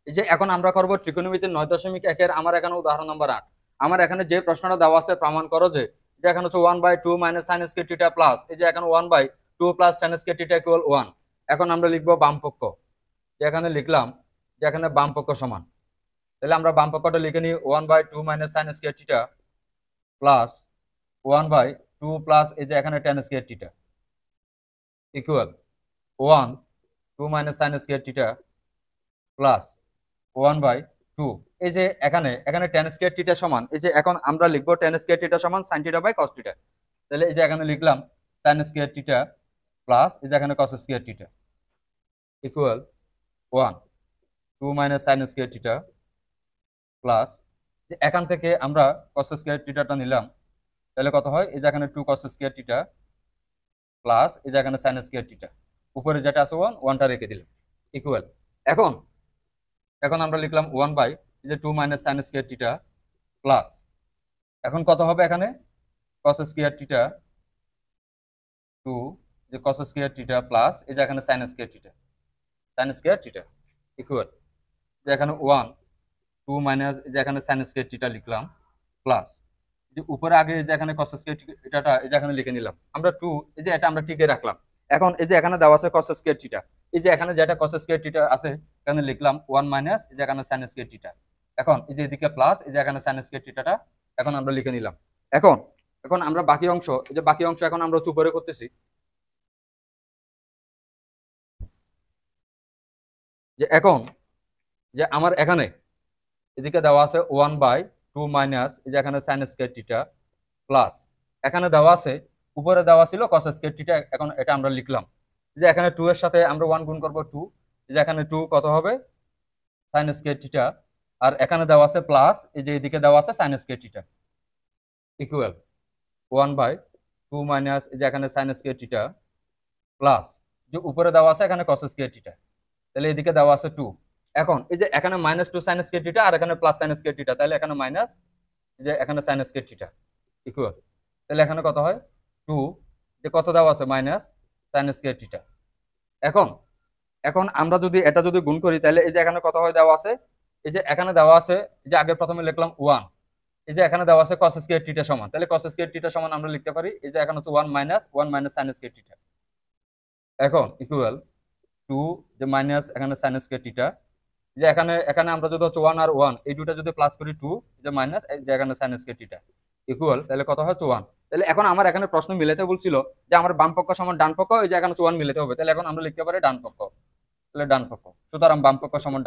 এই যে এখন আমরা করব ত্রিকোণমিতির 9.1 আমার এখানে উদাহরণ নাম্বার 8। আমার এখানে যে প্রশ্নটা দেওয়া আছে প্রমাণ করো যে এখানে হচ্ছে 1/2 minus sine square theta plus এই যে এখানে 1/2 plus tan square theta equal 1। এখন আমরা লিখবো বাম পক্ষ, এখানে লিখলাম যে এখানে বাম পক্ষ সমান, তাহলে আমরা বাম পক্ষটা লিখে নিই 1/2 minus sine square theta plus 1/2 plus এই যে এখানে tan square theta equal 1/2 minus sine square theta plus 1/2। এই যে এখানে এখানে tan স্কয়ার থিটা সমান এই যে এখন আমরা লিখবো tan স্কয়ার থিটা সমান sin theta by cos theta. তাহলে এই যে এখানে লিখলাম sin স্কয়ার থিটা প্লাস এই যে এখানে cos square theta equal 1/2 minus sin square theta plus যে এখান থেকে আমরা cos স্কয়ার থিটাটা নিলাম, তাহলে কত হয় এই যে এখানে 2 cos স্কয়ার থিটা প্লাস এই যে এখানে sin স্কয়ার থিটা, উপরে যেটা আছে 1টা রেখে দিলাম ইকুয়াল। এখন এখন আমরা লিখলাম 1/2 minus sine square theta plus এখন কত হবে এখানে cos স্কয়ার থিটা 2 যে cos স্কয়ার থিটা প্লাস এই যে এখানে sin স্কয়ার থিটা ইকুয়াল যে এখানে 1/2 মাইনাস এই যে এখানে sin স্কয়ার থিটা লিখলাম প্লাস যে উপরে আগে এই যে এখানে cos স্কয়ার থিটাটা এই যে এখানে লিখে নিলাম আমরা 2 এই যে এটা আমরা টিকে রাখলাম। এখন এই যে এখানে দেওয়া আছে cos স্কয়ার থিটা, এই যে এখানে যেটা cos স্কয়ার থিটা আছে এখানে লিখলাম 1 মাইনাস এই যে এখানে sin স্কয়ার থিটা। এখন এই যে এদিকে প্লাস এই যে এখানে sin স্কয়ার থিটাটা এখন আমরা লিখে নিলাম। এখন এখন আমরা বাকি অংশ এই যে বাকি অংশ এখন আমরা উপরে করতেছি যে এখন যে আমার এখানে এদিকে দেওয়া আছে 1/2 মাইনাস এই যে এখানে sin স্কয়ার থিটা প্লাস এখানে দেওয়া আছে উপরে দেওয়া ছিল cos স্কয়ার থিটা, এখন এটা আমরা লিখলাম যে এখানে 2 এর সাথে আমরা 1 গুণ করব 2 এই যে এখানে 2 কত হবে sin স্কয়ার থিটা আর এখানে দেওয়া আছে প্লাস এই যে এদিকে দেওয়া আছে sin square theta equal 1/2 minus এই যে এখানে sin স্কয়ার থিটা প্লাস যে উপরে দেওয়া আছে এখানে cos স্কয়ার থিটা, তাহলে এদিকে দেওয়া আছে 2। এখন এই যে এখানে -2 sin স্কয়ার থিটা আর এখানে প্লাস sin স্কয়ার থিটা, তাহলে এখানে মাইনাস যে এখানে sin স্কয়ার থিটা ইকুয়াল, তাহলে এখানে কত হয় 2 যে কত দেওয়া আছে মাইনাস sin স্কয়ার থিটা। এখন এখন আমরা যদি এটা যদি গুণ করি তাহলে এই যে এখানে কত হয় দেওয়া আছে এই যে এখানে দেওয়া আছে এই যে আগে প্রথমে লিখলাম 1 এই যে এখানে দেওয়া আছে cos স্কয়ার থিটা সমান, তাহলে cos স্কয়ার থিটা সমান আমরা লিখতে পারি এই যে এখানে হচ্ছে 1 মাইনাস sin স্কয়ার থিটা এখন ইকুয়াল 2 যে মাইনাস এখানে sin স্কয়ার থিটা যে এখানে এখানে আমরা যদি হচ্ছে 1 আর 1 এই দুটো যদি প্লাস করি 2 যে মাইনাস এই যে এখানে sin স্কয়ার থিটা ইকুয়াল, তাহলে কত হচ্ছে 1। তাহলে এখন আমার এখানে প্রশ্ন মিলাতে বলছিল যে আমার বাম পক্ষ সমান ডান পক্ষ এই যে এখানে 1 মিলাতে হবে, তাহলে এখন আমরা লিখতে পারি ডান পক্ষ, তাহলে ডান পক্ষ, সুতরাং বাম পক্ষ সমান